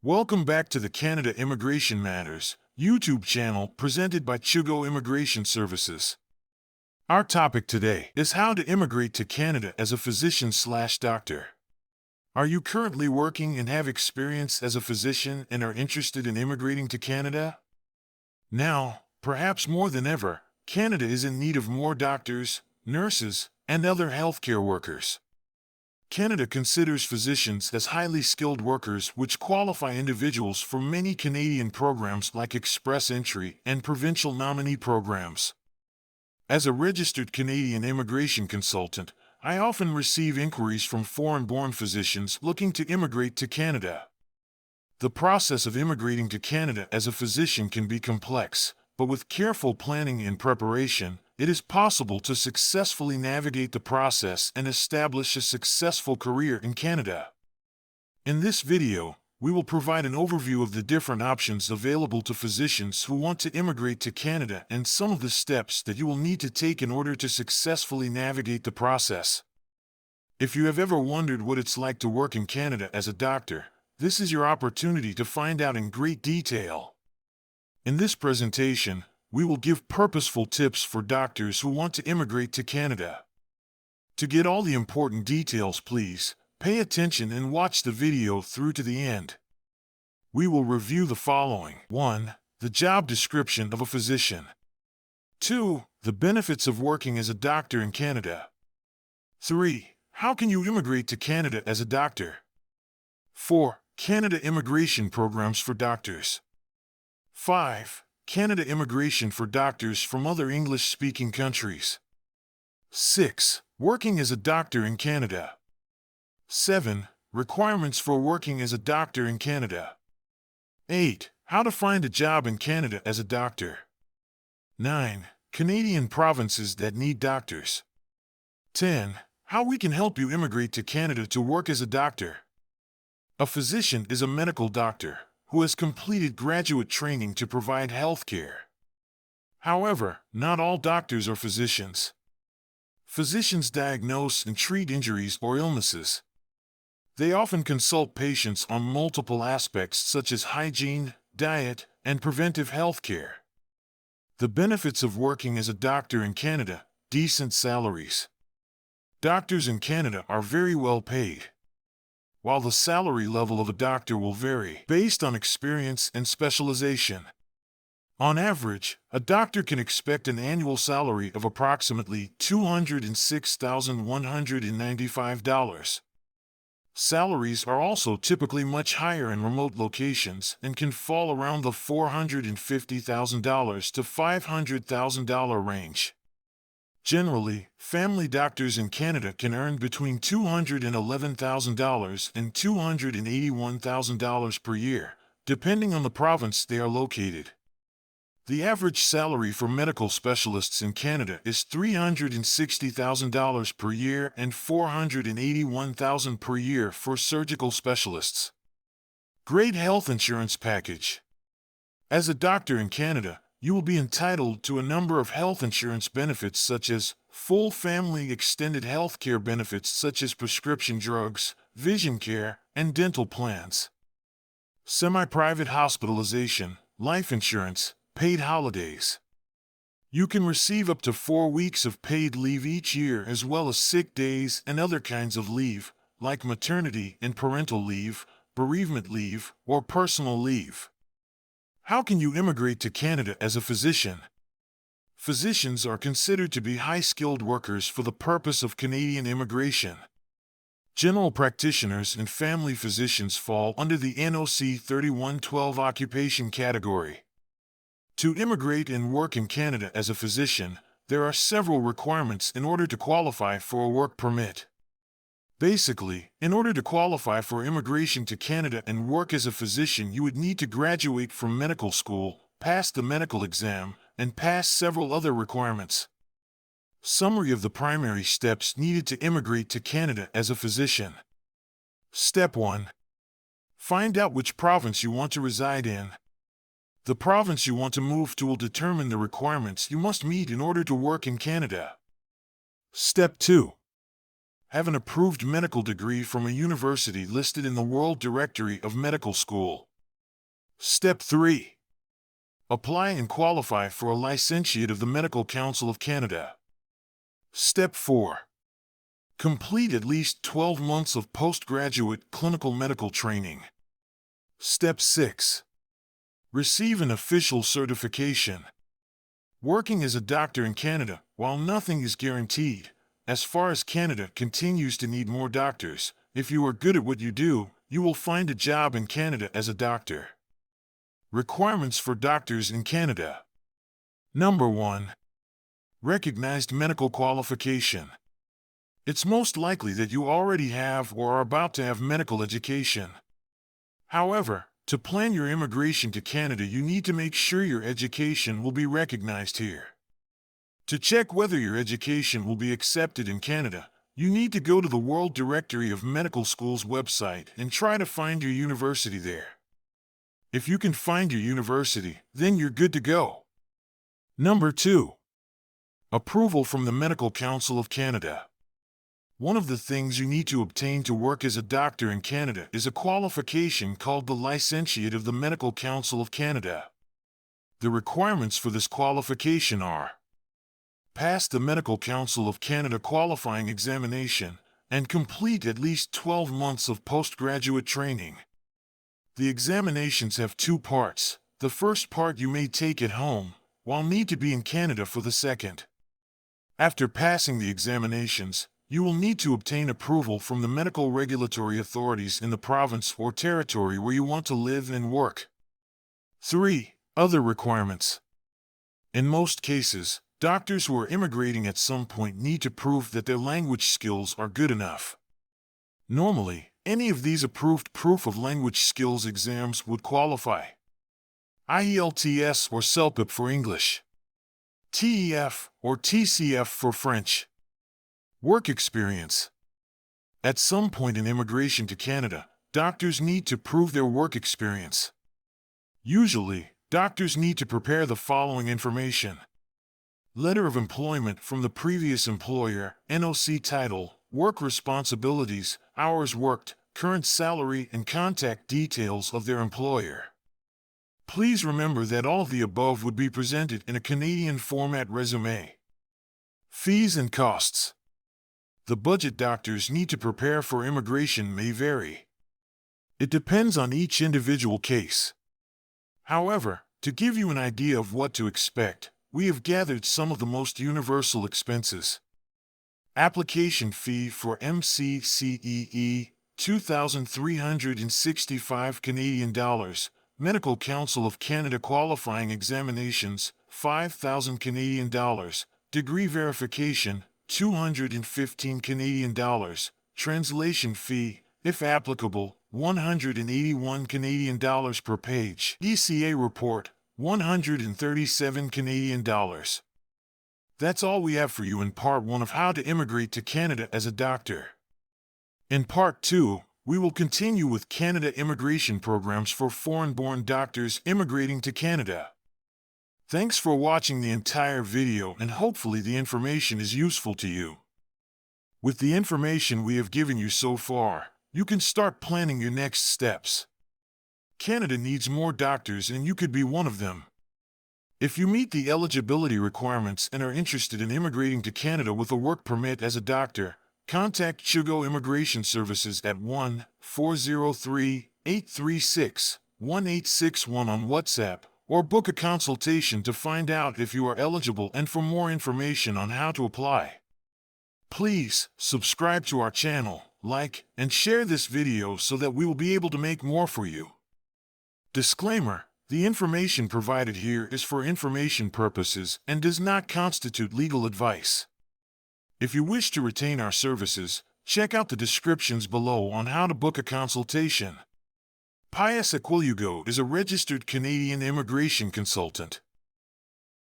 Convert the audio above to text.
Welcome back to the Canada Immigration Matters YouTube channel presented by Chugo Immigration Services. Our topic today is how to immigrate to Canada as a physician/doctor. Are you currently working and have experience as a physician and are interested in immigrating to Canada? Now, perhaps more than ever, Canada is in need of more doctors, nurses, and other healthcare workers. Canada considers physicians as highly skilled workers, which qualify individuals for many Canadian programs like Express Entry and Provincial Nominee programs. As a registered Canadian immigration consultant, I often receive inquiries from foreign-born physicians looking to immigrate to Canada. The process of immigrating to Canada as a physician can be complex, but with careful planning and preparation, it is possible to successfully navigate the process and establish a successful career in Canada. In this video, we will provide an overview of the different options available to physicians who want to immigrate to Canada and some of the steps that you will need to take in order to successfully navigate the process. If you have ever wondered what it's like to work in Canada as a doctor, this is your opportunity to find out in great detail. In this presentation, we will give purposeful tips for doctors who want to immigrate to Canada. To get all the important details, please pay attention and watch the video through to the end. We will review the following. 1. The job description of a physician. 2. The benefits of working as a doctor in Canada. 3. How can you immigrate to Canada as a doctor? 4. Canada immigration programs for doctors. 5. Canada immigration for doctors from other English-speaking countries. 6. Working as a doctor in Canada. 7. Requirements for working as a doctor in Canada. 8. How to find a job in Canada as a doctor. 9. Canadian provinces that need doctors. 10. How we can help you immigrate to Canada to work as a doctor. A physician is a medical doctor who has completed graduate training to provide health care. However, not all doctors are physicians. Physicians diagnose and treat injuries or illnesses. They often consult patients on multiple aspects such as hygiene, diet, and preventive health care. The benefits of working as a doctor in Canada: decent salaries. Doctors in Canada are very well paid. While the salary level of a doctor will vary based on experience and specialization. On average, a doctor can expect an annual salary of approximately $206,195. Salaries are also typically much higher in remote locations and can fall around the $450,000 to $500,000 range. Generally, family doctors in Canada can earn between $211,000 and $281,000 per year, depending on the province they are located. The average salary for medical specialists in Canada is $360,000 per year and $481,000 per year for surgical specialists. Great health insurance package. As a doctor in Canada, you will be entitled to a number of health insurance benefits such as full family extended health care benefits such as prescription drugs, vision care, and dental plans. Semi-private hospitalization, life insurance, paid holidays. You can receive up to 4 weeks of paid leave each year as well as sick days and other kinds of leave, like maternity and parental leave, bereavement leave, or personal leave. How can you immigrate to Canada as a physician? Physicians are considered to be high-skilled workers for the purpose of Canadian immigration. General practitioners and family physicians fall under the NOC 3112 occupation category. To immigrate and work in Canada as a physician, there are several requirements in order to qualify for a work permit. Basically, in order to qualify for immigration to Canada and work as a physician, you would need to graduate from medical school, pass the medical exam, and pass several other requirements. Summary of the primary steps needed to immigrate to Canada as a physician. Step 1. Find out which province you want to reside in. The province you want to move to will determine the requirements you must meet in order to work in Canada. Step 2. Have an approved medical degree from a university listed in the World Directory of Medical School. Step 3. Apply and qualify for a licentiate of the Medical Council of Canada. Step 4. Complete at least 12 months of postgraduate clinical medical training. Step 6. Receive an official certification. Working as a doctor in Canada, while nothing is guaranteed, as far as Canada continues to need more doctors, if you are good at what you do, you will find a job in Canada as a doctor. Requirements for doctors in Canada. Number 1. Recognized medical qualification. It's most likely that you already have or are about to have medical education. However, to plan your immigration to Canada, you need to make sure your education will be recognized here. To check whether your education will be accepted in Canada, you need to go to the World Directory of Medical Schools website and try to find your university there. If you can find your university, then you're good to go. Number 2. Approval from the Medical Council of Canada. One of the things you need to obtain to work as a doctor in Canada is a qualification called the Licentiate of the Medical Council of Canada. The requirements for this qualification are: pass the Medical Council of Canada qualifying examination, and complete at least 12 months of postgraduate training. The examinations have 2 parts. The first part you may take at home, while need to be in Canada for the second. After passing the examinations, you will need to obtain approval from the medical regulatory authorities in the province or territory where you want to live and work. 3. Other requirements. In most cases, doctors who are immigrating at some point need to prove that their language skills are good enough. Normally, any of these approved proof of language skills exams would qualify. IELTS or CELPIP for English. TEF or TCF for French. Work experience. At some point in immigration to Canada, doctors need to prove their work experience. Usually, doctors need to prepare the following information: letter of employment from the previous employer, NOC title, work responsibilities, hours worked, current salary, and contact details of their employer. Please remember that all of the above would be presented in a Canadian format resume. Fees and costs. The budget doctors need to prepare for immigration may vary. It depends on each individual case. However, to give you an idea of what to expect, we have gathered some of the most universal expenses. Application fee for MCCEE, $2,365 Canadian dollars. Medical Council of Canada qualifying examinations, $5,000 Canadian dollars. Degree verification, $215 Canadian dollars. Translation fee, if applicable, $181 Canadian dollars per page. ECA report, $137 Canadian dollars. That's all we have for you in Part 1 of How to Immigrate to Canada as a Doctor. In Part 2, we will continue with Canada immigration programs for foreign-born doctors immigrating to Canada. Thanks for watching the entire video, and hopefully the information is useful to you. With the information we have given you so far, you can start planning your next steps. Canada needs more doctors, and you could be one of them. If you meet the eligibility requirements and are interested in immigrating to Canada with a work permit as a doctor, contact Chugo Immigration Services at 1-403-836-1861 on WhatsApp, or book a consultation to find out if you are eligible and for more information on how to apply. Please subscribe to our channel, like, and share this video so that we will be able to make more for you. Disclaimer: the information provided here is for information purposes and does not constitute legal advice. If you wish to retain our services, check out the descriptions below on how to book a consultation. Pius Aquillugo is a registered Canadian immigration consultant.